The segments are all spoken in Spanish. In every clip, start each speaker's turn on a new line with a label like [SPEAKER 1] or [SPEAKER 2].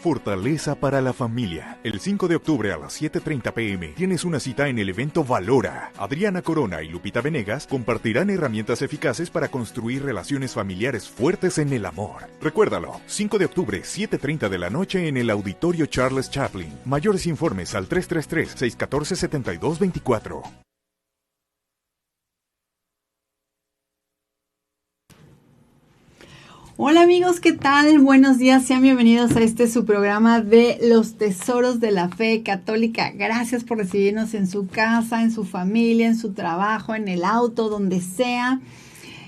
[SPEAKER 1] Fortaleza para la familia. El 5 de octubre a las 7:30 p.m. tienes una cita en el evento Valora. Adriana Corona y Lupita Venegas compartirán herramientas eficaces para construir relaciones familiares fuertes en el amor. Recuérdalo, 5 de octubre, 7:30 de la noche en el Auditorio Charles Chaplin. Mayores informes al 333-614-7224.
[SPEAKER 2] Hola amigos, ¿qué tal? Buenos días, sean bienvenidos a su programa de Los Tesoros de la Fe Católica. Gracias por recibirnos en su casa, en su familia, en su trabajo, en el auto, donde sea,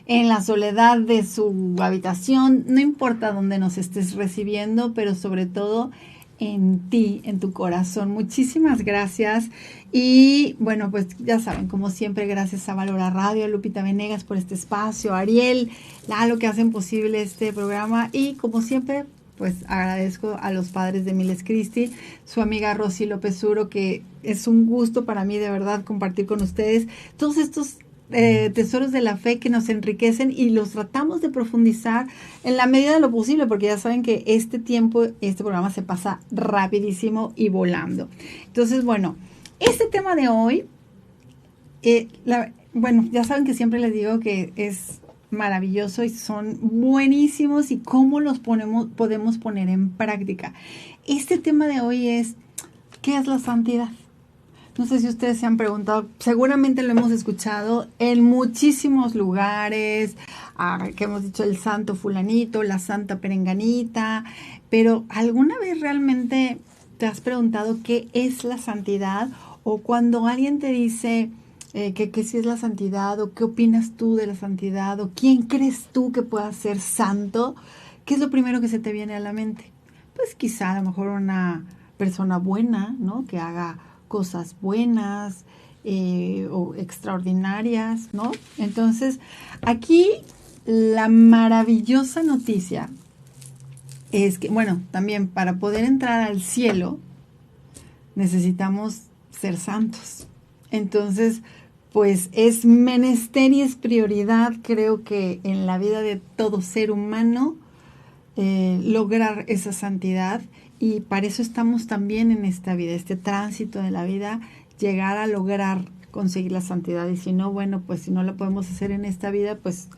[SPEAKER 2] en la soledad de su habitación. No importa dónde nos estés recibiendo, pero sobre todo en ti, en tu corazón. Muchísimas gracias. Y bueno, pues ya saben, como siempre, gracias a Valora Radio, a Lupita Venegas por este espacio, a Ariel, Lalo, que hacen posible este programa. Y como siempre, pues agradezco a los padres de Miles Christi, su amiga Rosy López Uro, que es un gusto para mí de verdad compartir con ustedes todos estos tesoros de la fe que nos enriquecen y los tratamos de profundizar en la medida de lo posible, porque ya saben que este programa se pasa rapidísimo y volando. Entonces, bueno, este tema de hoy, ya saben que siempre les digo que es maravilloso y son buenísimos y cómo los podemos poner en práctica. Este tema de hoy es, ¿qué es la santidad? No sé si ustedes se han preguntado, seguramente lo hemos escuchado en muchísimos lugares, que hemos dicho el santo fulanito, la santa perenganita, pero ¿alguna vez realmente te has preguntado qué es la santidad? O cuando alguien te dice que sí es la santidad, o qué opinas tú de la santidad, o quién crees tú que pueda ser santo, ¿qué es lo primero que se te viene a la mente? Pues quizá a lo mejor una persona buena, ¿no? Que haga cosas buenas o extraordinarias, ¿no? Entonces, aquí la maravillosa noticia es que, bueno, también para poder entrar al cielo necesitamos ser santos. Entonces, pues es menester y es prioridad, creo que en la vida de todo ser humano, lograr esa santidad. Y para eso estamos también en esta vida, este tránsito de la vida, llegar a lograr conseguir la santidad. Y si no, bueno, pues si no lo podemos hacer en esta vida, pues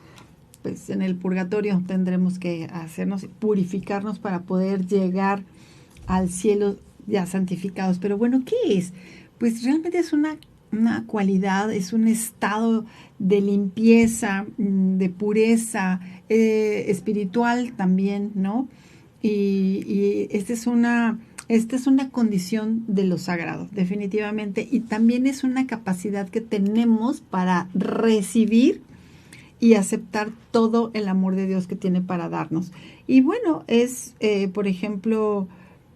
[SPEAKER 2] en el purgatorio tendremos que hacernos, purificarnos para poder llegar al cielo ya santificados. Pero bueno, ¿qué es? Pues realmente es una cualidad, es un estado de limpieza, de pureza, espiritual también, ¿no? Y esta es una condición de lo sagrado, definitivamente, y también es una capacidad que tenemos para recibir y aceptar todo el amor de Dios que tiene para darnos. Y bueno, es, por ejemplo,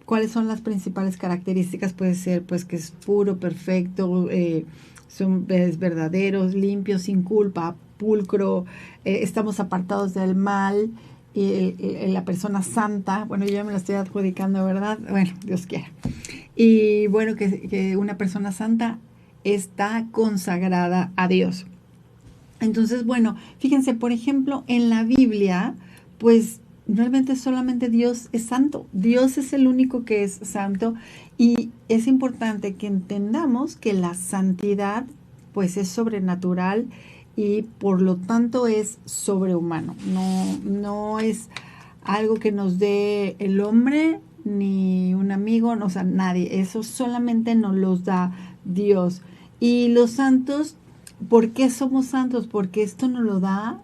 [SPEAKER 2] ¿cuáles son las principales características? Puede ser, pues, que es puro, perfecto, es verdadero, limpio, sin culpa, pulcro, estamos apartados del mal. Y la persona santa, bueno, yo ya me la estoy adjudicando, ¿verdad? Bueno, Dios quiera. Y bueno, que una persona santa está consagrada a Dios. Entonces, bueno, fíjense, por ejemplo, en la Biblia, pues realmente solamente Dios es santo. Dios es el único que es santo, y es importante que entendamos que la santidad, pues, es sobrenatural y por lo tanto es sobrehumano. No es algo que nos dé el hombre ni un amigo, no, o sea, nadie. Eso solamente nos los da Dios. Y los santos, ¿por qué somos santos? Porque esto nos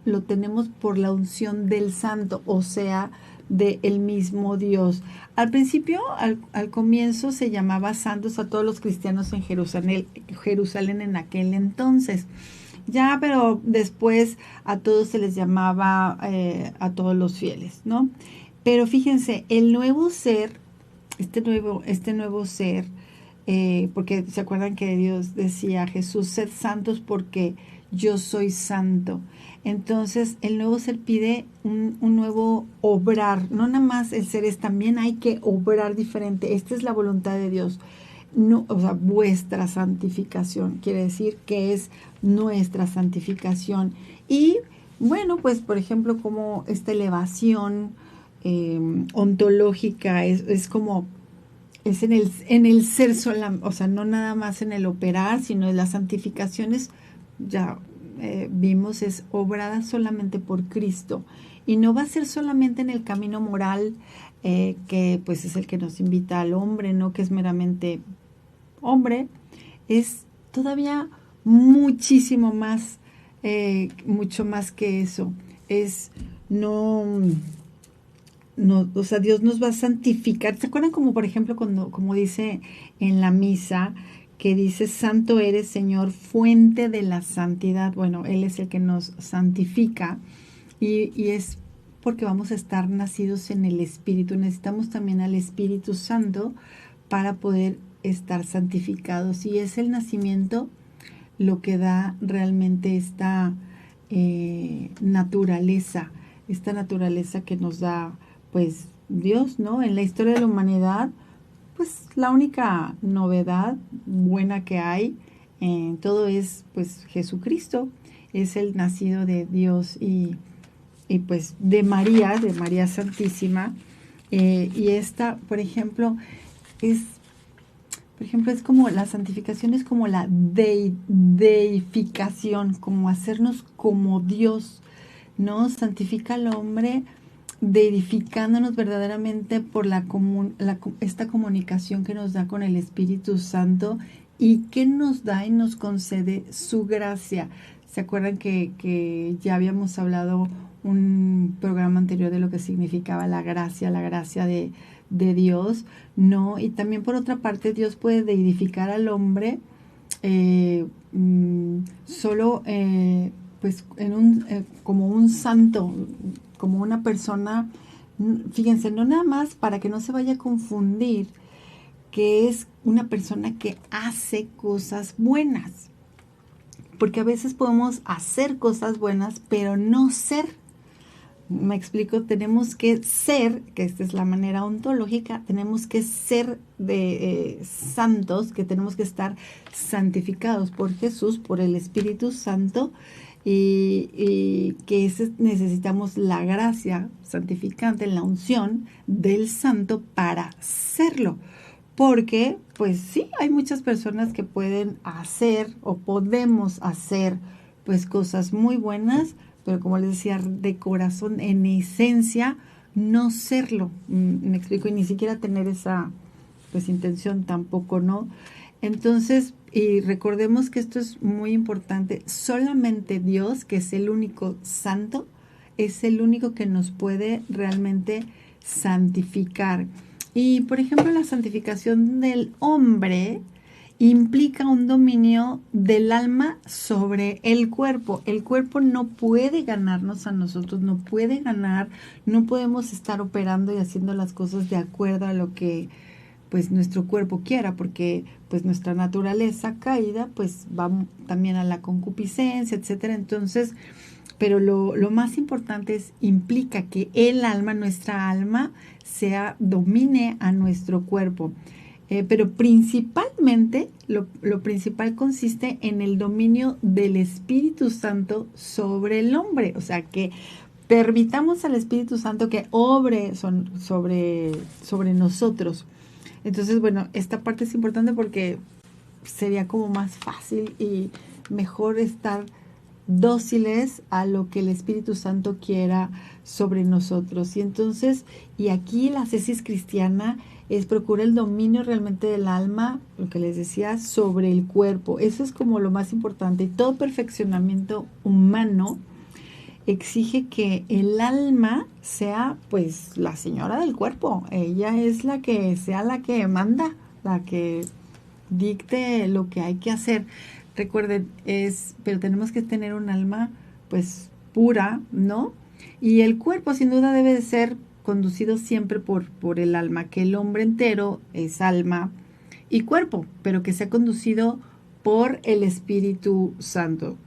[SPEAKER 2] lo tenemos por la unción del santo, o sea, del mismo Dios. Al principio, al comienzo, se llamaba santos a todos los cristianos en Jerusalén en aquel entonces. Ya, pero después a todos se les llamaba a todos los fieles, ¿no? Pero fíjense, el nuevo ser, este nuevo ser, porque se acuerdan que Dios decía a Jesús, sed santos porque yo soy santo. Entonces el nuevo ser pide un nuevo obrar, no nada más el ser, es también hay que obrar diferente. Esta es la voluntad de Dios. No, o sea, vuestra santificación, quiere decir que es nuestra santificación. Y bueno, pues por ejemplo, como esta elevación ontológica, es como, es en el ser sola, o sea, no nada más en el operar, sino en las santificaciones, ya vimos, es obrada solamente por Cristo. Y no va a ser solamente en el camino moral, que pues es el que nos invita al hombre, ¿no? Que es meramente hombre, es todavía muchísimo más, mucho más que eso. Es no, no, o sea, Dios nos va a santificar. ¿Se acuerdan como por ejemplo cuando, como dice en la misa, que dice, Santo eres, Señor, fuente de la santidad? Bueno, Él es el que nos santifica y es porque vamos a estar nacidos en el Espíritu. Necesitamos también al Espíritu Santo para poder estar santificados. Y es el nacimiento lo que da realmente esta naturaleza que nos da pues Dios, ¿no? En la historia de la humanidad, pues la única novedad buena que hay en todo es pues Jesucristo, es el nacido de Dios y pues de María Santísima. Y esta, por ejemplo, es como la santificación, es como la deificación, como hacernos como Dios, ¿no? Santifica al hombre deificándonos verdaderamente por esta comunicación que nos da con el Espíritu Santo y que nos da y nos concede su gracia. ¿Se acuerdan que ya habíamos hablado un programa anterior de lo que significaba la gracia de Dios, ¿no? Y también por otra parte Dios puede deificar al hombre solo pues como un santo, como una persona. Fíjense, no nada más para que no se vaya a confundir que es una persona que hace cosas buenas, porque a veces podemos hacer cosas buenas pero no ser. Me explico, tenemos que ser, que esta es la manera ontológica, tenemos que ser de santos, que tenemos que estar santificados por Jesús, por el Espíritu Santo, y que necesitamos la gracia santificante, la unción del santo para serlo. Porque, pues sí, hay muchas personas que pueden hacer o podemos hacer pues cosas muy buenas, pero como les decía, de corazón, en esencia, no serlo. Me explico, y ni siquiera tener esa pues intención tampoco, ¿no? Entonces, y recordemos que esto es muy importante, solamente Dios, que es el único santo, es el único que nos puede realmente santificar. Y, por ejemplo, la santificación del hombre implica un dominio del alma sobre el cuerpo. El cuerpo no puede ganarnos a nosotros, no puede ganar, no podemos estar operando y haciendo las cosas de acuerdo a lo que pues nuestro cuerpo quiera, porque pues nuestra naturaleza caída pues va también a la concupiscencia, etcétera. Entonces, pero lo más importante implica que el alma, nuestra alma, domine a nuestro cuerpo. Pero principalmente, lo principal consiste en el dominio del Espíritu Santo sobre el hombre. O sea, que permitamos al Espíritu Santo que obre sobre nosotros. Entonces, bueno, esta parte es importante porque sería como más fácil y mejor estar dóciles a lo que el Espíritu Santo quiera sobre nosotros. Y entonces, y aquí la ascesis cristiana es procura el dominio realmente del alma, lo que les decía, sobre el cuerpo. Eso es como lo más importante. Y todo perfeccionamiento humano exige que el alma sea pues la señora del cuerpo. Ella es la que sea la que manda, la que dicte lo que hay que hacer. Recuerden, pero tenemos que tener un alma pues pura, ¿no? Y el cuerpo sin duda debe de ser conducido siempre por el alma, que el hombre entero es alma y cuerpo, pero que sea conducido por el Espíritu Santo.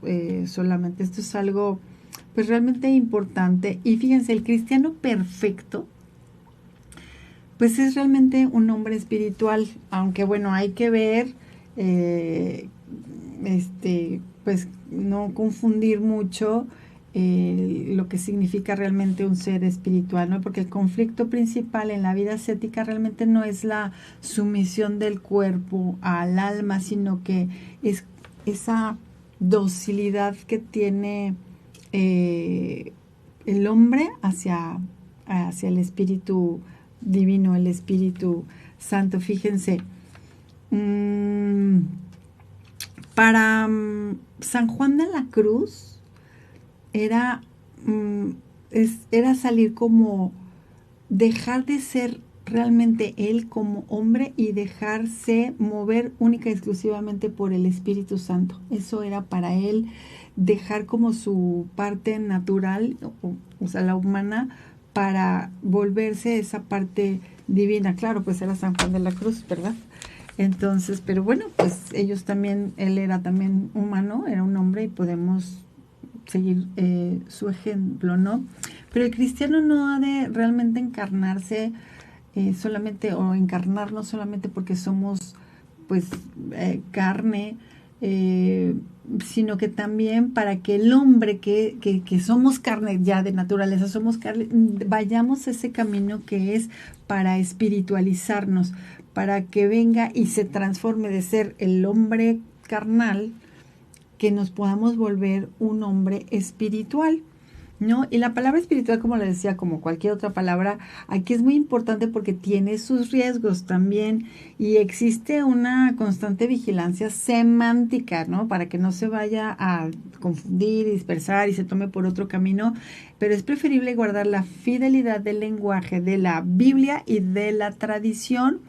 [SPEAKER 2] Solamente esto es algo pues realmente importante. Y fíjense, el cristiano perfecto pues es realmente un hombre espiritual, aunque bueno, hay que ver pues no confundir mucho lo que significa realmente un ser espiritual, ¿no? Porque el conflicto principal en la vida ascética realmente no es la sumisión del cuerpo al alma, sino que es esa docilidad que tiene el hombre hacia el espíritu divino, el Espíritu Santo. Fíjense, para San Juan de la Cruz era salir como dejar de ser realmente él como hombre y dejarse mover única y exclusivamente por el Espíritu Santo. Eso era para él, dejar como su parte natural, o sea, la humana, para volverse esa parte divina. Claro, pues era San Juan de la Cruz, ¿verdad? Entonces, pero bueno, pues ellos también, él era también humano, era un hombre y podemos seguir su ejemplo, ¿no? Pero el cristiano no ha de realmente encarnarse solamente, o encarnarnos solamente porque somos pues carne, sino que también para que el hombre que somos carne ya de naturaleza, somos carne, vayamos ese camino que es para espiritualizarnos, para que venga y se transforme de ser el hombre carnal, que nos podamos volver un hombre espiritual, ¿no? Y la palabra espiritual, como le decía, como cualquier otra palabra, aquí es muy importante porque tiene sus riesgos también y existe una constante vigilancia semántica, ¿no? Para que no se vaya a confundir y dispersar y se tome por otro camino, pero es preferible guardar la fidelidad del lenguaje de la Biblia y de la tradición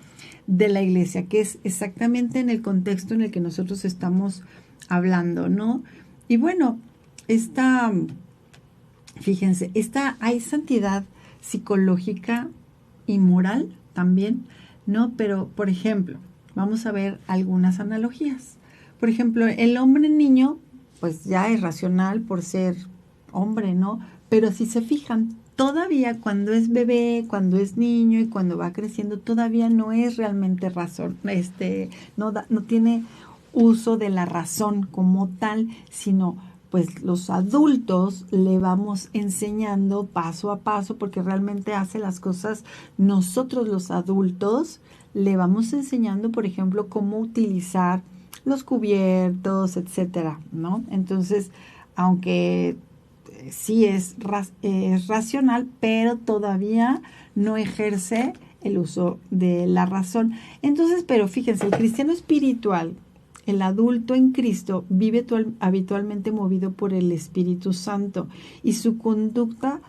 [SPEAKER 2] de la iglesia, que es exactamente en el contexto en el que nosotros estamos hablando, ¿no? Y bueno, fíjense, hay santidad psicológica y moral también, ¿no? Pero, por ejemplo, vamos a ver algunas analogías. Por ejemplo, el hombre niño, pues ya es racional por ser hombre, ¿no? Pero si se fijan, todavía cuando es bebé, cuando es niño y cuando va creciendo, todavía no es realmente razón, no tiene uso de la razón como tal, sino pues los adultos le vamos enseñando paso a paso, porque realmente hace las cosas nosotros los adultos, le vamos enseñando, por ejemplo, cómo utilizar los cubiertos, etcétera, ¿no? Entonces, aunque sí es racional, pero todavía no ejerce el uso de la razón. Entonces, pero fíjense, el cristiano espiritual, el adulto en Cristo, vive habitualmente movido por el Espíritu Santo y su conducta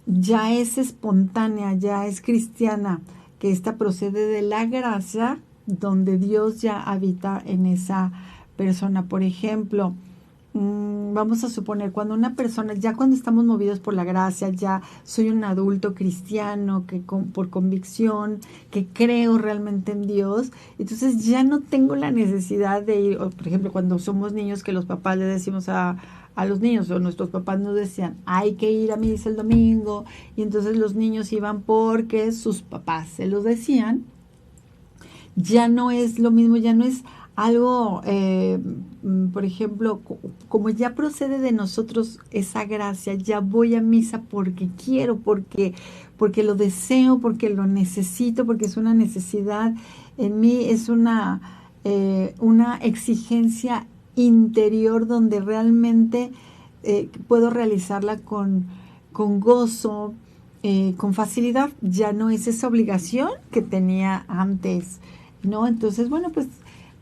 [SPEAKER 2] ya es espontánea, ya es cristiana, que ésta procede de la gracia donde Dios ya habita en esa persona. Por ejemplo, vamos a suponer, cuando una persona, ya cuando estamos movidos por la gracia, ya soy un adulto cristiano que por convicción, que creo realmente en Dios, entonces ya no tengo la necesidad de ir, o por ejemplo, cuando somos niños, que los papás le decimos a los niños, o nuestros papás nos decían, hay que ir a misa el domingo, y entonces los niños iban porque sus papás se los decían. Ya no es lo mismo, ya no es algo, por ejemplo, como ya procede de nosotros esa gracia, ya voy a misa porque quiero, porque lo deseo, porque lo necesito, porque es una necesidad en mí, es una exigencia interior donde realmente puedo realizarla con gozo, con facilidad. Ya no es esa obligación que tenía antes, ¿no? Entonces, bueno, pues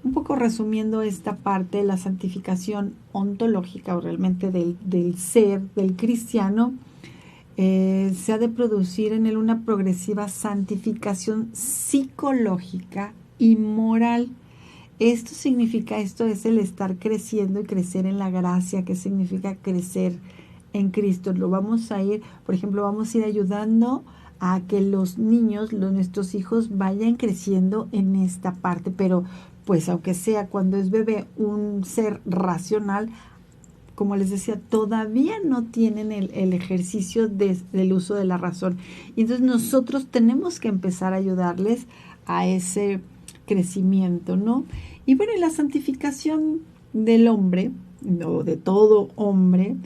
[SPEAKER 2] un poco resumiendo esta parte, la santificación ontológica o realmente del ser, del cristiano, se ha de producir en él una progresiva santificación psicológica y moral. Esto es el estar creciendo y crecer en la gracia, que significa crecer en Cristo. Por ejemplo, vamos a ir ayudando a que los niños, nuestros hijos, vayan creciendo en esta parte, pero pues aunque sea cuando es bebé un ser racional, como les decía, todavía no tienen el ejercicio del uso de la razón. Y entonces nosotros tenemos que empezar a ayudarles a ese crecimiento, ¿no? Y bueno, la santificación del hombre, o de todo hombre,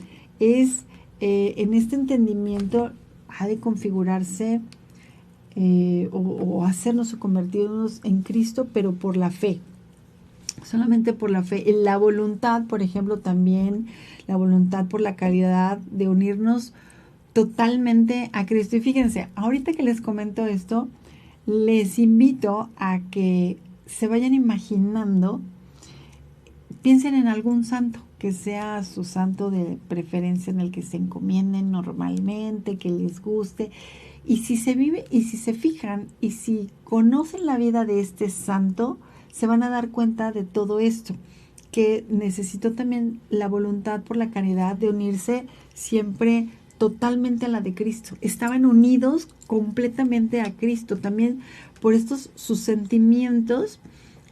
[SPEAKER 2] es en este entendimiento ha de configurarse o hacernos o convertirnos en Cristo, pero por la fe, solamente por la fe. La voluntad, por ejemplo, también la voluntad por la caridad de unirnos totalmente a Cristo. Y fíjense, ahorita que les comento esto, les invito a que se vayan imaginando, piensen en algún santo que sea su santo de preferencia, en el que se encomienden normalmente, que les guste. Y si se vive, y si se fijan, y si conocen la vida de este santo, se van a dar cuenta de todo esto, que necesitó también la voluntad por la caridad de unirse siempre totalmente a la de Cristo. Estaban unidos completamente a Cristo. También por estos sus sentimientos,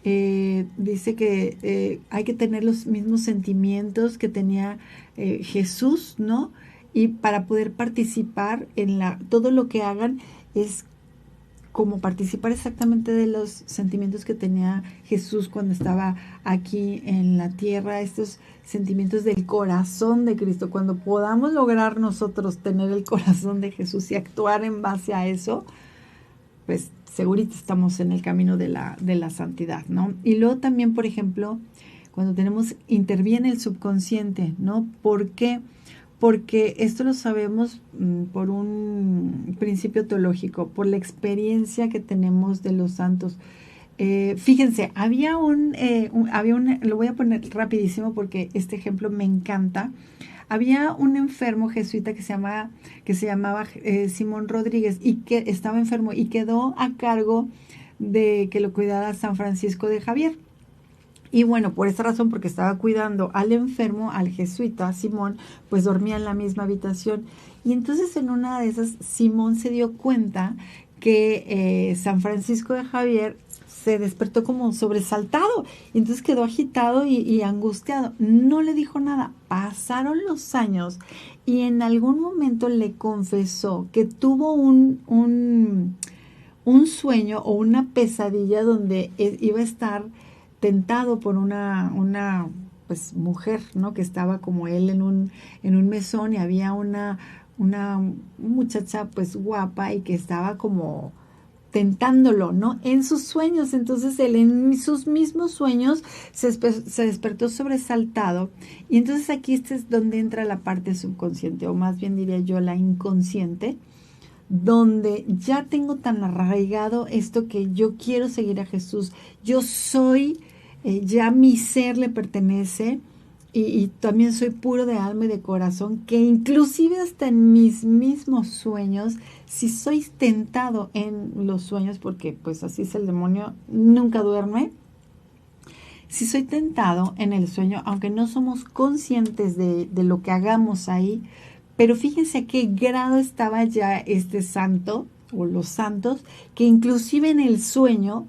[SPEAKER 2] dice que hay que tener los mismos sentimientos que tenía Jesús, ¿no? Y para poder participar en todo lo que hagan es como participar exactamente de los sentimientos que tenía Jesús cuando estaba aquí en la tierra, estos sentimientos del corazón de Cristo. Cuando podamos lograr nosotros tener el corazón de Jesús y actuar en base a eso, pues segurito estamos en el camino de la santidad, ¿no? Y luego también, por ejemplo, cuando interviene el subconsciente, ¿no? ¿Por qué? Porque esto lo sabemos por un principio teológico, por la experiencia que tenemos de los santos. Fíjense, lo voy a poner rapidísimo porque este ejemplo me encanta. Había un enfermo jesuita que se llamaba Simón Rodríguez, y que estaba enfermo y quedó a cargo de que lo cuidara San Francisco de Javier. Y bueno, por esta razón, porque estaba cuidando al enfermo, al jesuita Simón, pues dormía en la misma habitación. Y entonces en una de esas, Simón se dio cuenta que San Francisco de Javier se despertó como sobresaltado. Y entonces quedó agitado y angustiado. No le dijo nada. Pasaron los años y en algún momento le confesó que tuvo un sueño o una pesadilla donde iba a estar tentado por una pues mujer, ¿no? Que estaba como él en un mesón, y había una muchacha pues guapa y que estaba como tentándolo, ¿no? En sus sueños. Entonces él en sus mismos sueños se despertó sobresaltado. Y entonces aquí es donde entra la parte subconsciente, o más bien diría yo la inconsciente, donde ya tengo tan arraigado esto que yo quiero seguir a Jesús. Yo soy, ya mi ser le pertenece, y también soy puro de alma y de corazón, que inclusive hasta en mis mismos sueños, si soy tentado en los sueños, porque pues así es el demonio, nunca duerme. Si soy tentado en el sueño, aunque no somos conscientes de lo que hagamos ahí, pero fíjense a qué grado estaba ya este santo o los santos, que inclusive en el sueño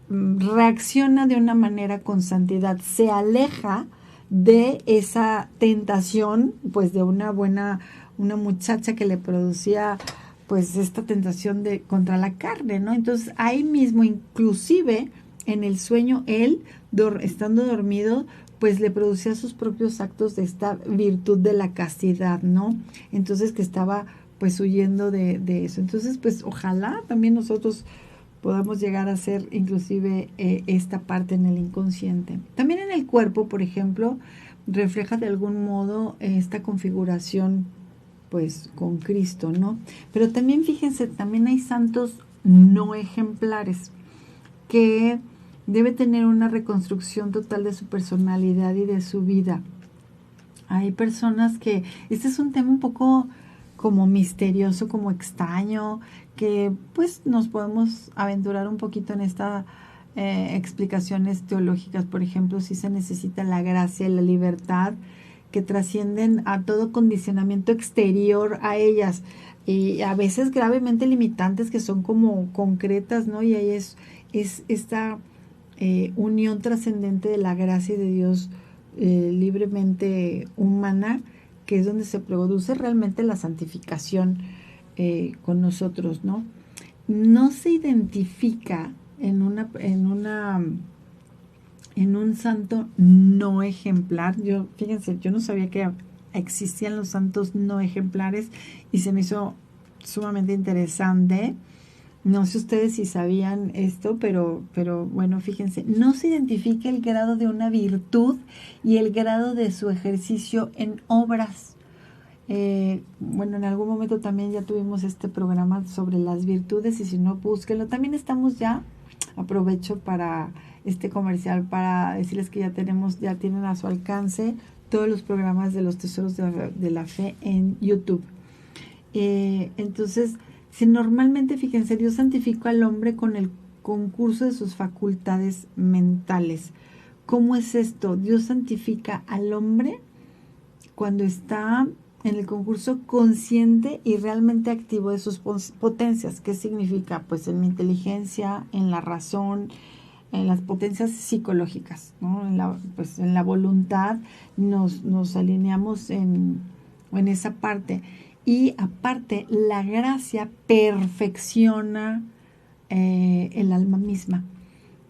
[SPEAKER 2] reacciona de una manera con santidad, se aleja de esa tentación, pues de una muchacha que le producía pues esta tentación contra la carne, ¿no? Entonces ahí mismo, inclusive en el sueño, él, estando dormido, pues le producía sus propios actos de esta virtud de la castidad, ¿no? Entonces que estaba pues huyendo de eso. Entonces pues ojalá también nosotros podamos llegar a hacer inclusive esta parte en el inconsciente. También en el cuerpo, por ejemplo, refleja de algún modo esta configuración pues con Cristo, ¿no? Pero también fíjense, también hay santos no ejemplares que debe tener una reconstrucción total de su personalidad y de su vida. Hay personas que, este es un tema un poco como misterioso, como extraño, que pues nos podemos aventurar un poquito en estas explicaciones teológicas. Por ejemplo, si se necesita la gracia y la libertad que trascienden a todo condicionamiento exterior a ellas, y a veces gravemente limitantes, que son como concretas, ¿no? Y ahí es esta unión trascendente de la gracia de Dios libremente humana, que es donde se produce realmente la santificación con nosotros, ¿no? No se identifica en un santo no ejemplar. Fíjense, yo no sabía que existían los santos no ejemplares y se me hizo sumamente interesante. No sé ustedes si sabían esto, pero bueno, fíjense, no se identifica el grado de una virtud y el grado de su ejercicio en obras. Bueno, en algún momento también ya tuvimos este programa sobre las virtudes y si no, búsquenlo. También estamos ya, aprovecho para este comercial para decirles que ya tienen a su alcance todos los programas de los tesoros de la fe en YouTube. Entonces, si normalmente, fíjense, Dios santificó al hombre con el concurso de sus facultades mentales. ¿Cómo es esto? Dios santifica al hombre cuando está en el concurso consciente y realmente activo de sus potencias. ¿Qué significa? Pues en la inteligencia, en la razón, en las potencias psicológicas, ¿no? En la voluntad nos alineamos en esa parte. Y aparte, la gracia perfecciona el alma misma,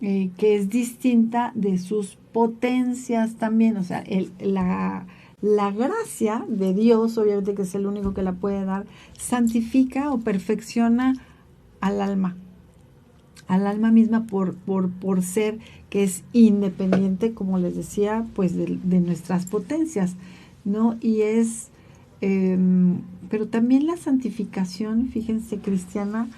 [SPEAKER 2] que es distinta de sus potencias también. O sea, la gracia de Dios, obviamente que es el único que la puede dar, santifica o perfecciona al alma misma por ser que es independiente, como les decía, pues de nuestras potencias, ¿no? Y es, pero también la santificación, fíjense, cristiana,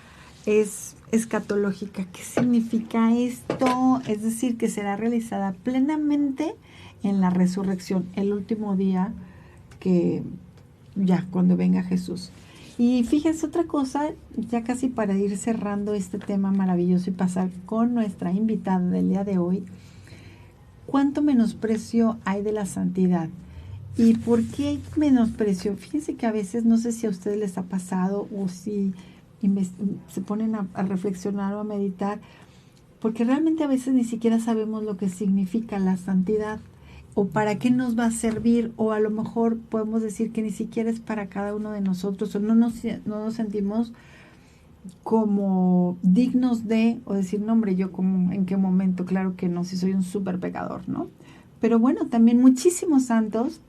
[SPEAKER 2] es escatológica. ¿Qué significa esto? Es decir, que será realizada plenamente en la resurrección, el último día, que ya cuando venga Jesús. Y fíjense otra cosa, ya casi para ir cerrando este tema maravilloso y pasar con nuestra invitada del día de hoy. ¿Cuánto menosprecio hay de la santidad? ¿Y por qué hay menosprecio? Fíjense que a veces, no sé si a ustedes les ha pasado o si se ponen a reflexionar o a meditar, porque realmente a veces ni siquiera sabemos lo que significa la santidad o para qué nos va a servir, o a lo mejor podemos decir que ni siquiera es para cada uno de nosotros, o no nos sentimos como dignos de, o decir, no hombre, yo como en qué momento, claro que no, si soy un súper pecador, ¿no? Pero bueno, también muchísimos santos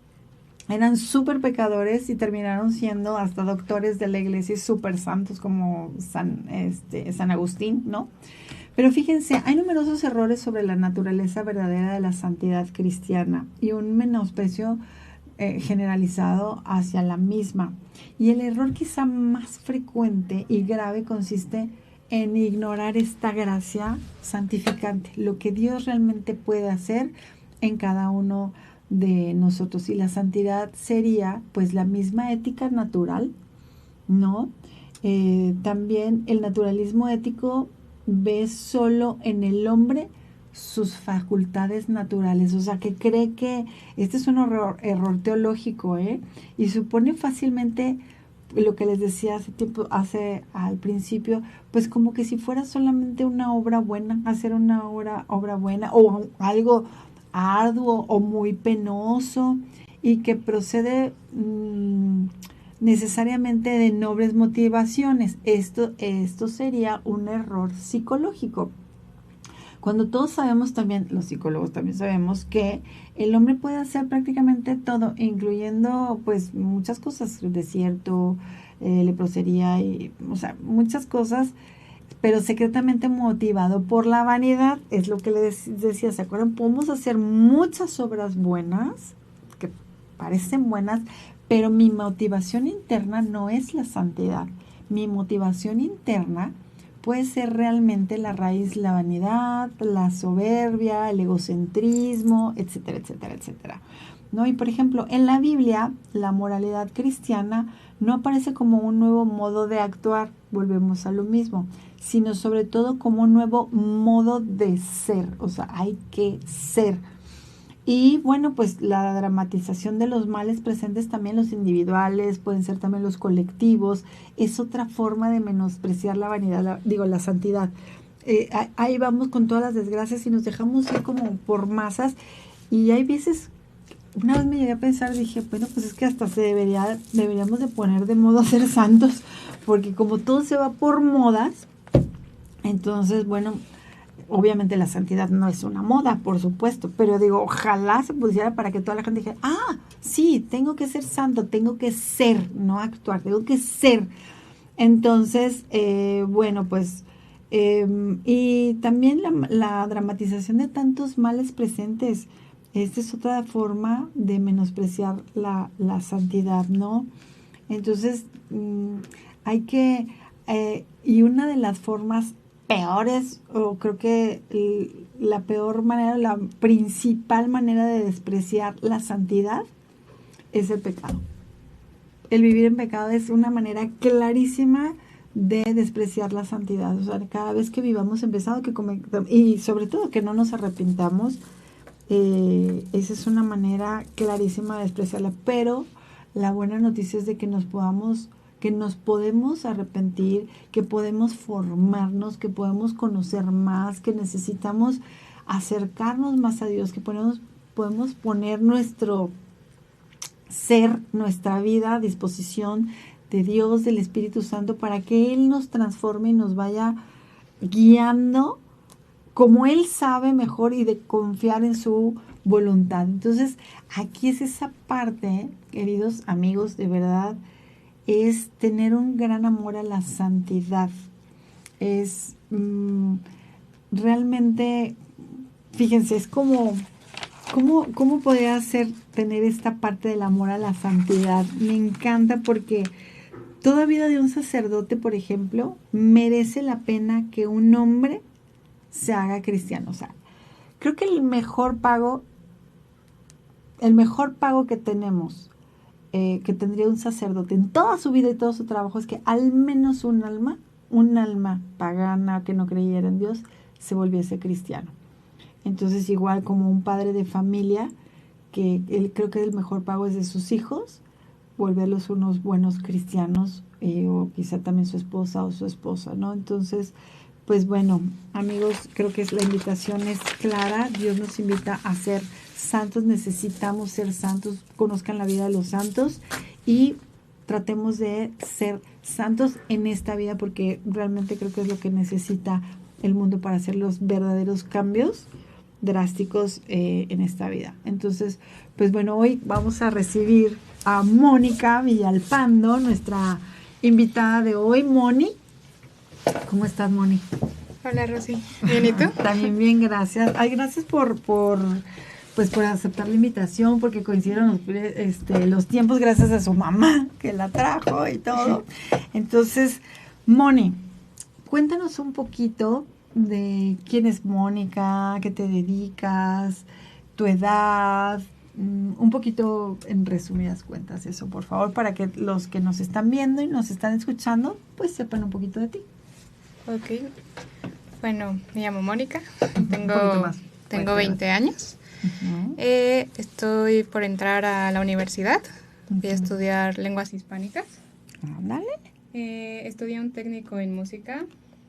[SPEAKER 2] eran súper pecadores y terminaron siendo hasta doctores de la iglesia y súper santos como San Agustín, ¿no? Pero fíjense, hay numerosos errores sobre la naturaleza verdadera de la santidad cristiana y un menosprecio generalizado hacia la misma. Y el error quizá más frecuente y grave consiste en ignorar esta gracia santificante, lo que Dios realmente puede hacer en cada uno de nosotros. Y la santidad sería pues la misma ética natural, ¿no? También el naturalismo ético ve solo en el hombre sus facultades naturales, o sea, que cree que este es un error teológico, y supone fácilmente lo que les decía al principio, pues como que si fuera solamente una obra buena, hacer una obra buena o algo arduo o muy penoso y que procede necesariamente de nobles motivaciones. Esto sería un error psicológico. Cuando todos sabemos también, los psicólogos también sabemos que el hombre puede hacer prácticamente todo, incluyendo pues muchas cosas, desierto, leprosería, o sea, muchas cosas, pero secretamente motivado por la vanidad. Es lo que les decía, ¿se acuerdan? Podemos hacer muchas obras buenas, que parecen buenas, pero mi motivación interna no es la santidad. Mi motivación interna puede ser realmente la raíz, la vanidad, la soberbia, el egocentrismo, etcétera, etcétera, etcétera, ¿no? Y por ejemplo, en la Biblia, la moralidad cristiana no aparece como un nuevo modo de actuar, volvemos a lo mismo, sino sobre todo como un nuevo modo de ser, o sea, hay que ser. Y bueno, pues la dramatización de los males presentes, también los individuales, pueden ser también los colectivos, es otra forma de menospreciar la vanidad, la santidad. Ahí vamos con todas las desgracias y nos dejamos ir como por masas, y hay veces, una vez me llegué a pensar, dije, bueno, pues es que hasta deberíamos de poner de moda ser santos, porque como todo se va por modas, entonces, bueno, obviamente la santidad no es una moda, por supuesto, pero digo, ojalá se pusiera para que toda la gente dijera, Sí, tengo que ser santo, tengo que ser, no actuar, tengo que ser. Entonces, bueno, pues, y también la dramatización de tantos males presentes. Esta es otra forma de menospreciar la santidad, ¿no? Entonces, hay que, y una de las formas peores, o creo que la peor manera, la principal manera de despreciar la santidad es el pecado. El vivir en pecado es una manera clarísima de despreciar la santidad. O sea, cada vez que vivamos en pecado, y sobre todo que no nos arrepintamos, esa es una manera clarísima de despreciarla. Pero la buena noticia es de que nos podemos arrepentir, que podemos formarnos, que podemos conocer más, que necesitamos acercarnos más a Dios, que podemos poner nuestro ser, nuestra vida a disposición de Dios, del Espíritu Santo, para que Él nos transforme y nos vaya guiando como Él sabe mejor, y de confiar en su voluntad. Entonces, aquí es esa parte, queridos amigos, de verdad, es tener un gran amor a la santidad. Es realmente, fíjense, es como, ¿cómo podría tener esta parte del amor a la santidad? Me encanta porque toda vida de un sacerdote, por ejemplo, merece la pena que un hombre se haga cristiano. O sea, creo que el mejor pago que tenemos, que tendría un sacerdote en toda su vida y todo su trabajo, es que al menos un alma pagana que no creyera en Dios se volviese cristiano. Entonces, igual como un padre de familia, que él creo que el mejor pago es de sus hijos, volverlos unos buenos cristianos, o quizá también su esposa o su esposa, ¿no? Entonces, pues bueno, amigos, creo que la invitación es clara. Dios nos invita a ser santos, necesitamos ser santos, conozcan la vida de los santos y tratemos de ser santos en esta vida, porque realmente creo que es lo que necesita el mundo para hacer los verdaderos cambios drásticos en esta vida. Entonces, pues bueno, hoy vamos a recibir a Mónica Villalpando, nuestra invitada de hoy. Moni, ¿cómo estás, Moni?
[SPEAKER 3] Hola, Rosy. ¿Bien y tú?
[SPEAKER 2] También bien, gracias. Ay, gracias por aceptar la invitación, porque coincidieron los tiempos, gracias a su mamá que la trajo y todo. Entonces, Moni, cuéntanos un poquito de quién es Mónica, qué te dedicas, tu edad, un poquito en resumidas cuentas, eso, por favor, para que los que nos están viendo y nos están escuchando, pues sepan un poquito de ti.
[SPEAKER 3] Ok. Bueno, me llamo Mónica, tengo 20 años. Uh-huh. Estoy por entrar a la universidad, voy a estudiar lenguas hispánicas.
[SPEAKER 2] Dale.
[SPEAKER 3] Estudié un técnico en música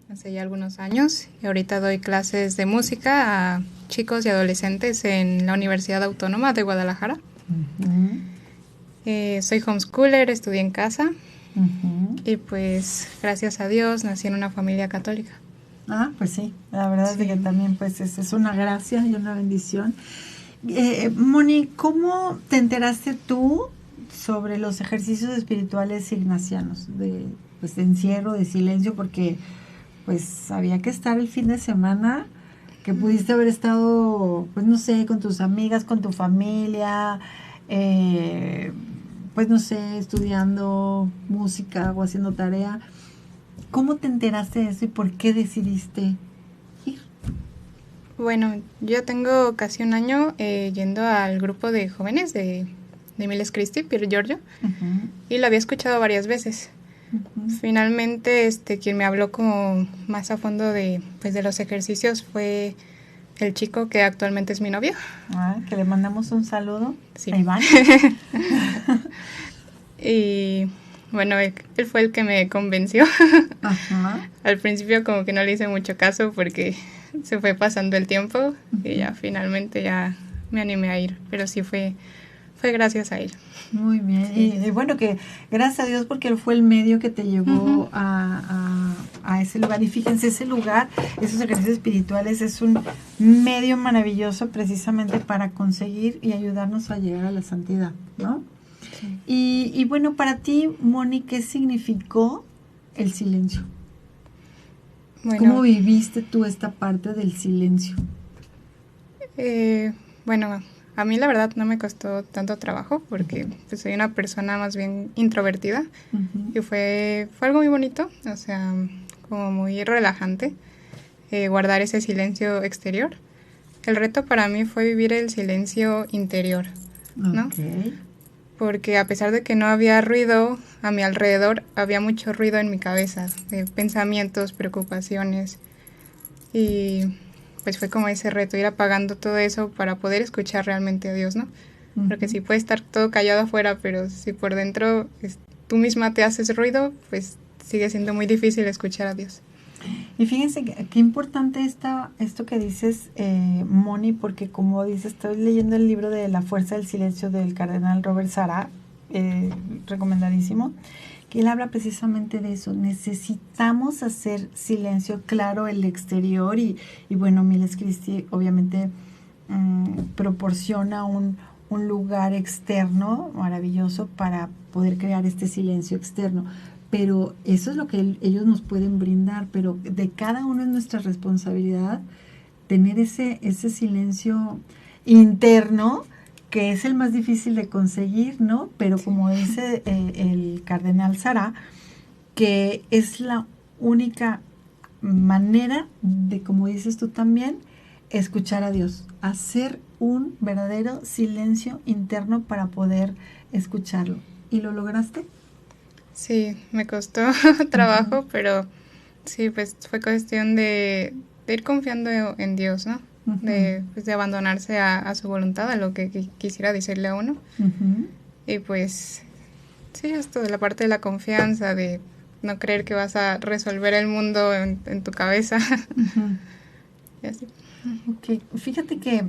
[SPEAKER 3] hace ya algunos años y ahorita doy clases de música a chicos y adolescentes en la Universidad Autónoma de Guadalajara. Uh-huh. Soy homeschooler, estudié en casa. Uh-huh. Y pues gracias a Dios nací en una familia católica.
[SPEAKER 2] Ah, pues sí, la verdad sí. Es que también pues es una gracia y una bendición. Moni, ¿cómo te enteraste tú sobre los ejercicios espirituales ignacianos de encierro, de silencio? Porque pues había que estar el fin de semana, que pudiste haber estado, pues no sé, con tus amigas, con tu familia, pues no sé, estudiando música o haciendo tarea. ¿Cómo te enteraste de eso y por qué decidiste ir?
[SPEAKER 3] Bueno, yo tengo casi un año yendo al grupo de jóvenes de Miles Christi, Pier Giorgio, uh-huh. Y lo había escuchado varias veces. Uh-huh. Finalmente, quien me habló como más a fondo de los ejercicios fue el chico que actualmente es mi novio.
[SPEAKER 2] Ah, que le mandamos un saludo.
[SPEAKER 3] Sí.
[SPEAKER 2] A Iván.
[SPEAKER 3] Y bueno, él fue el que me convenció.
[SPEAKER 2] Ajá.
[SPEAKER 3] Al principio como que no le hice mucho caso porque se fue pasando el tiempo, uh-huh. Y ya finalmente ya me animé a ir. Pero sí fue fue gracias a él.
[SPEAKER 2] Muy bien. Sí. Y bueno, que gracias a Dios porque él fue el medio que te llevó a ese lugar. Y fíjense, ese lugar, esos ejercicios espirituales, es un medio maravilloso precisamente para conseguir y ayudarnos a llegar a la santidad, ¿no? Sí. Y bueno, para ti, Moni, ¿qué significó el silencio? Bueno, ¿cómo viviste tú esta parte del silencio?
[SPEAKER 3] Bueno, a mí la verdad no me costó tanto trabajo porque pues, soy una persona más bien introvertida y fue algo muy bonito, o sea, como muy relajante guardar ese silencio exterior. El reto para mí fue vivir el silencio interior, ¿no?
[SPEAKER 2] Okay.
[SPEAKER 3] Porque a pesar de que no había ruido a mi alrededor, había mucho ruido en mi cabeza, de pensamientos, preocupaciones y pues fue como ese reto, ir apagando todo eso para poder escuchar realmente a Dios, ¿no? Porque si puede estar todo callado afuera, pero si por dentro tú misma te haces ruido, pues sigue siendo muy difícil escuchar a Dios.
[SPEAKER 2] Y fíjense qué importante esto que dices, Moni, porque como dices, estoy leyendo el libro de La fuerza del silencio del cardenal Robert Sarah, recomendadísimo, que él habla precisamente de eso. Necesitamos hacer silencio, claro, el exterior y bueno, Miles Christi obviamente proporciona un lugar externo maravilloso para poder crear este silencio externo. Pero eso es lo que ellos nos pueden brindar, pero de cada uno es nuestra responsabilidad tener ese silencio interno, que es el más difícil de conseguir, ¿no? Pero como dice el cardenal Sarah, que es la única manera de, como dices tú también, escuchar a Dios, hacer un verdadero silencio interno para poder escucharlo. ¿Y lo lograste?
[SPEAKER 3] Sí, me costó trabajo, pero sí, pues fue cuestión de ir confiando en Dios, ¿no? De abandonarse a su voluntad, a lo que quisiera decirle a uno. Y pues, sí, esto de la parte de la confianza, de no creer que vas a resolver el mundo en tu cabeza. Y así.
[SPEAKER 2] Ok, fíjate que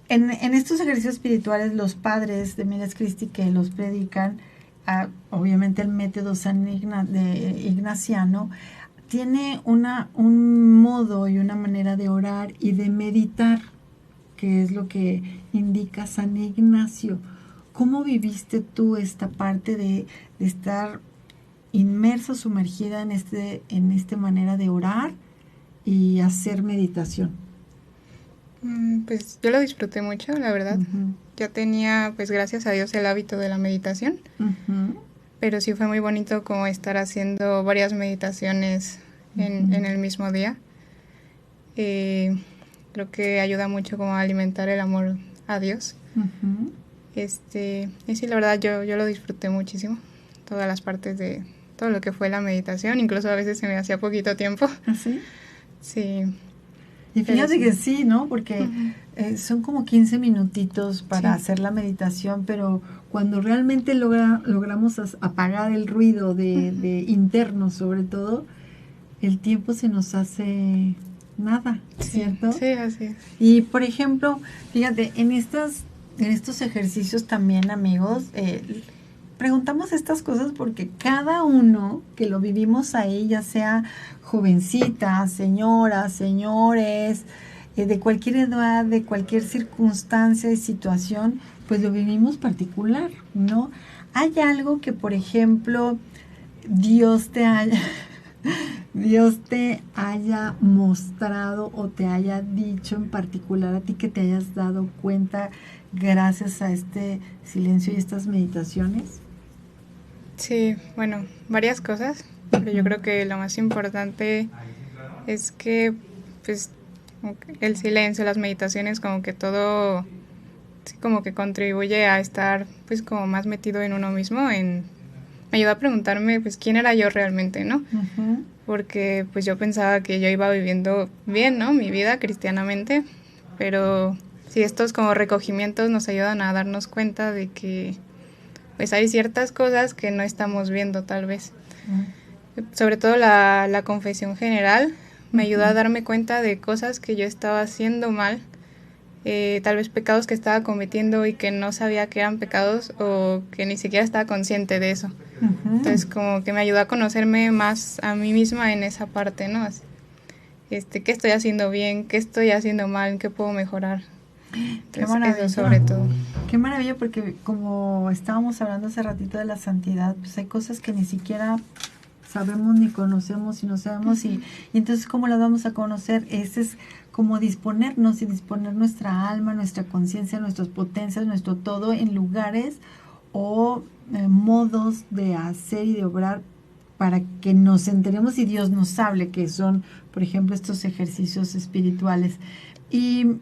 [SPEAKER 2] en estos ejercicios espirituales, los padres de Miles Christi que los predican, obviamente el método San Ignaciano, tiene un modo y una manera de orar y de meditar, que es lo que indica San Ignacio. ¿Cómo viviste tú esta parte de estar inmersa, sumergida en esta manera de orar y hacer meditación?
[SPEAKER 3] Pues yo lo disfruté mucho, la verdad. Ya tenía, pues gracias a Dios, el hábito de la meditación. Pero sí fue muy bonito como estar haciendo varias meditaciones en el mismo día. Creo que ayuda mucho como a alimentar el amor a Dios. Y sí, la verdad yo lo disfruté muchísimo. Todas las partes de todo lo que fue la meditación. Incluso a veces se me hacía poquito tiempo.
[SPEAKER 2] ¿Ah, sí?
[SPEAKER 3] Sí.
[SPEAKER 2] Y fíjate que sí, ¿no? Porque son como 15 minutitos para hacer la meditación, pero cuando realmente logramos apagar el ruido de interno, sobre todo, el tiempo se nos hace nada, ¿cierto?
[SPEAKER 3] Sí, así es.
[SPEAKER 2] Y, por ejemplo, fíjate, en estos ejercicios también, amigos, preguntamos estas cosas porque cada uno que lo vivimos ahí, ya sea jovencitas, señoras, señores, de cualquier edad, de cualquier circunstancia y situación, pues lo vivimos particular, ¿no? Hay algo que, por ejemplo, Dios te haya mostrado o te haya dicho en particular a ti, que te hayas dado cuenta gracias a este silencio y estas meditaciones.
[SPEAKER 3] Sí, bueno, varias cosas, pero yo creo que lo más importante es que pues el silencio, las meditaciones, como que todo, sí, como que contribuye a estar pues como más metido en uno mismo, me ayuda a preguntarme pues quién era yo realmente, ¿no? Porque pues yo pensaba que yo iba viviendo bien, ¿no? Mi vida cristianamente, pero sí, estos como recogimientos nos ayudan a darnos cuenta de que pues hay ciertas cosas que no estamos viendo tal vez. Sobre todo la confesión general me ayuda a darme cuenta de cosas que yo estaba haciendo mal tal vez pecados que estaba cometiendo y que no sabía que eran pecados o que ni siquiera estaba consciente de eso. Entonces como que me ayudó a conocerme más a mí misma en esa parte, ¿no? ¿Qué estoy haciendo bien? ¿Qué estoy haciendo mal? ¿Qué puedo mejorar? Entonces,
[SPEAKER 2] qué maravilla.
[SPEAKER 3] eso sobre todo.
[SPEAKER 2] Qué maravilla, porque como estábamos hablando hace ratito de la santidad, pues hay cosas que ni siquiera sabemos ni conocemos y no sabemos y entonces ¿cómo las vamos a conocer? Ese es como disponernos y disponer nuestra alma, nuestra conciencia, nuestras potencias, nuestro todo en lugares o modos de hacer y de obrar para que nos enteremos y Dios nos hable, que son, por ejemplo, estos ejercicios espirituales. ¿Y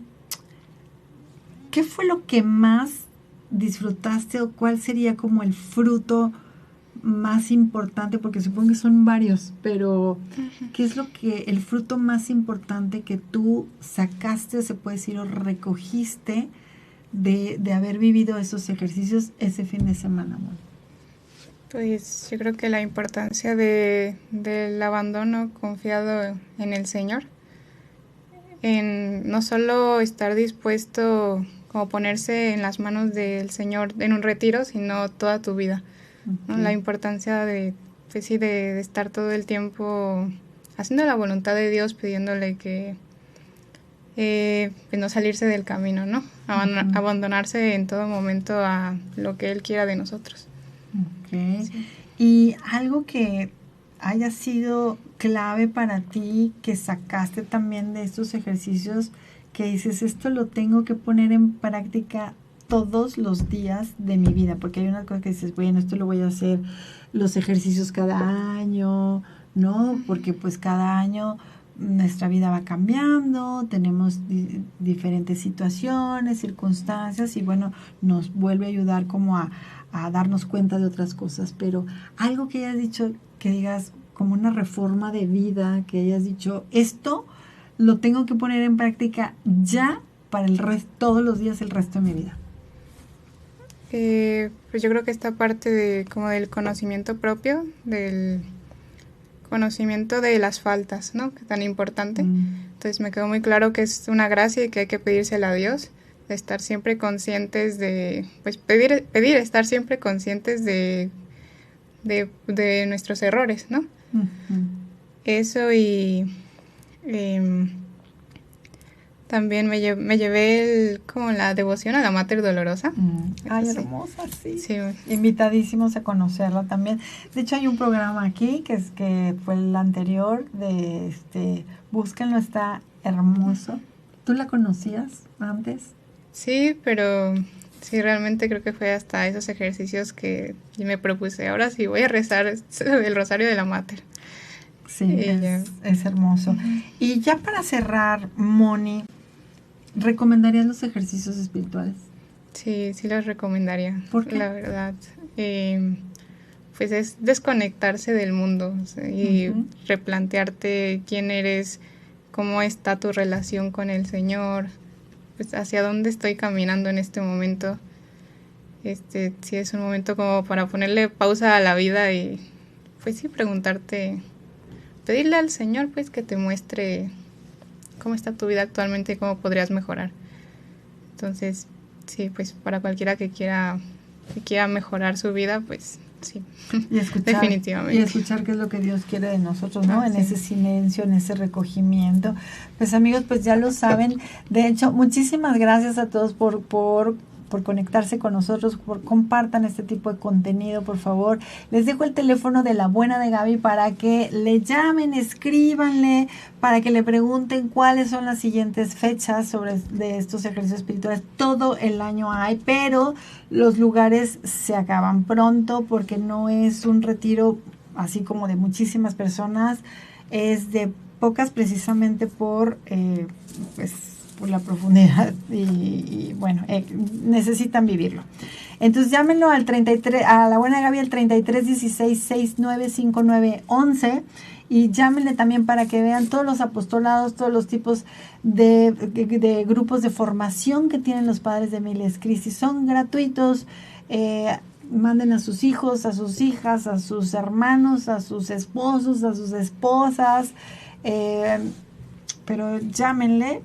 [SPEAKER 2] qué fue lo que más disfrutaste o cuál sería como el fruto más importante? Porque supongo que son varios, pero ¿qué es el fruto más importante que tú sacaste, se puede decir, o recogiste de haber vivido esos ejercicios ese fin de semana, amor?
[SPEAKER 3] Pues yo creo que la importancia del abandono confiado en el Señor, en no solo estar dispuesto como ponerse en las manos del Señor en un retiro, sino toda tu vida, ¿no? La importancia pues sí, de estar todo el tiempo haciendo la voluntad de Dios, pidiéndole que pues no salirse del camino, ¿no? Abandonarse en todo momento a lo que Él quiera de nosotros.
[SPEAKER 2] Okay. Sí. Y algo que haya sido clave para ti, que sacaste también de estos ejercicios, que dices, esto lo tengo que poner en práctica todos los días de mi vida, porque hay una cosa que dices, bueno, esto lo voy a hacer los ejercicios cada año, ¿no? Porque pues cada año nuestra vida va cambiando, tenemos diferentes situaciones, circunstancias, y bueno, nos vuelve a ayudar como a darnos cuenta de otras cosas, pero algo que hayas dicho, que digas como una reforma de vida, que hayas dicho, esto lo tengo que poner en práctica ya para todos los días el resto de mi vida.
[SPEAKER 3] Pues yo creo que esta parte como del conocimiento propio, del conocimiento de las faltas, ¿no? Que tan importante. Entonces me quedó muy claro que es una gracia y que hay que pedírsela a Dios, de estar siempre conscientes pues pedir estar siempre conscientes de nuestros errores, ¿no? Eso y también me llevé como la devoción a la Mater Dolorosa.
[SPEAKER 2] Ay,
[SPEAKER 3] sí.
[SPEAKER 2] Hermosa, sí.
[SPEAKER 3] Sí.
[SPEAKER 2] Invitadísimos a conocerla también. De hecho, hay un programa aquí que fue el anterior de búsquenlo, está hermoso. ¿Tú la conocías antes?
[SPEAKER 3] Sí, pero sí, realmente creo que fue hasta esos ejercicios que me propuse. Ahora sí voy a rezar el Rosario de la Mater.
[SPEAKER 2] Sí, es hermoso. Y ya para cerrar, Moni, ¿recomendarías los ejercicios espirituales?
[SPEAKER 3] Sí, sí los recomendaría.
[SPEAKER 2] ¿Por qué?
[SPEAKER 3] La verdad, pues es desconectarse del mundo, o sea, y replantearte quién eres, cómo está tu relación con el Señor, pues hacia dónde estoy caminando en este momento. Sí es un momento como para ponerle pausa a la vida y pues sí preguntarte, pedirle al Señor pues que te muestre cómo está tu vida actualmente y cómo podrías mejorar. Entonces, sí, pues para cualquiera que quiera mejorar su vida, pues sí,
[SPEAKER 2] y escuchar, definitivamente. Y escuchar qué es lo que Dios quiere de nosotros, ¿no? En ese silencio, en ese recogimiento. Pues amigos, pues ya lo saben. De hecho, muchísimas gracias a todos por conectarse con nosotros, compartan este tipo de contenido, por favor. Les dejo el teléfono de la buena de Gaby para que le llamen, escríbanle, para que le pregunten cuáles son las siguientes fechas de estos ejercicios espirituales. Todo el año hay, pero los lugares se acaban pronto porque no es un retiro así como de muchísimas personas, es de pocas precisamente por la profundidad y bueno, necesitan vivirlo. Entonces llámenlo al 33, a la buena Gaby al 3316695911 y llámenle también para que vean todos los apostolados, todos los tipos de grupos de formación que tienen los padres de Miles Christi. Son gratuitos. Manden a sus hijos, a sus hijas, a sus hermanos, a sus esposos, a sus esposas, pero llámenle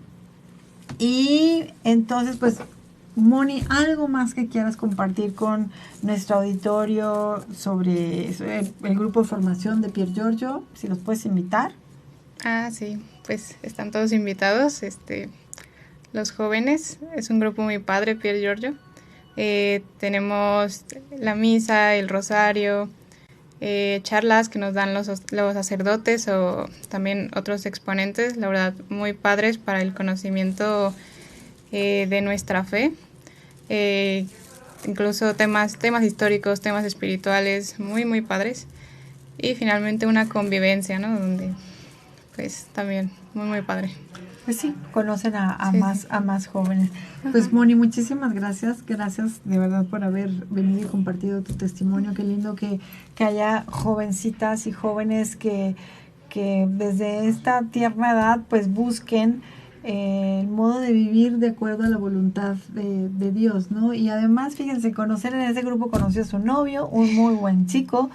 [SPEAKER 2] Y entonces, pues, Moni, ¿algo más que quieras compartir con nuestro auditorio sobre el grupo de formación de Pier Giorgio? Si los puedes invitar.
[SPEAKER 3] Ah, sí, pues están todos invitados, los jóvenes. Es un grupo muy padre, Pier Giorgio. Tenemos la misa, el rosario, charlas que nos dan los sacerdotes o también otros exponentes, la verdad, muy padres para el conocimiento de nuestra fe. Incluso temas históricos, temas espirituales, muy, muy padres. Y finalmente una convivencia, ¿no? Donde, pues, también muy, muy padre.
[SPEAKER 2] Pues sí, conocen a
[SPEAKER 3] Sí.
[SPEAKER 2] más jóvenes.
[SPEAKER 3] Ajá.
[SPEAKER 2] Pues Moni, muchísimas gracias. Gracias de verdad por haber venido y compartido tu testimonio. Qué lindo que haya jovencitas y jóvenes que desde esta tierna edad pues busquen el modo de vivir de acuerdo a la voluntad de Dios, ¿no? Y además, fíjense, conocer en ese grupo, conoció a su novio, un muy buen chico,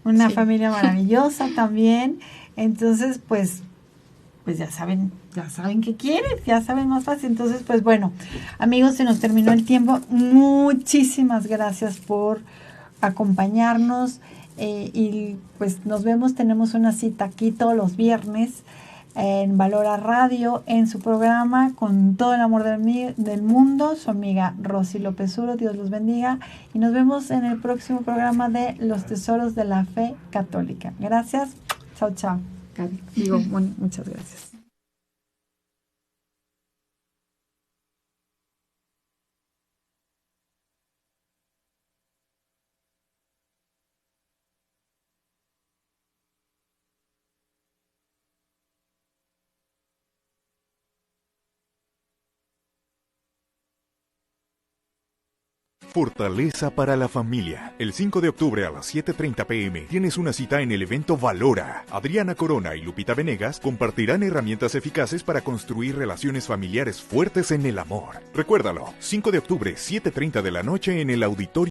[SPEAKER 2] una
[SPEAKER 3] Sí.
[SPEAKER 2] familia maravillosa también. Entonces, pues ya saben qué quieren, ya saben más fácil. Entonces, pues bueno, amigos, se nos terminó el tiempo. Muchísimas gracias por acompañarnos y pues nos vemos, tenemos una cita aquí todos los viernes en Valora Radio, en su programa Con todo el amor del mundo, su amiga Rosy López Uro, Dios los bendiga, y nos vemos en el próximo programa de Los Tesoros de la Fe Católica. Gracias, chao, chao. Muchas gracias.
[SPEAKER 1] Fortaleza para la familia. El 5 de octubre a las 7:30 p.m. tienes una cita en el evento Valora. Adriana Corona y Lupita Venegas compartirán herramientas eficaces para construir relaciones familiares fuertes en el amor. Recuérdalo, 5 de octubre, 7:30 de la noche en el auditorio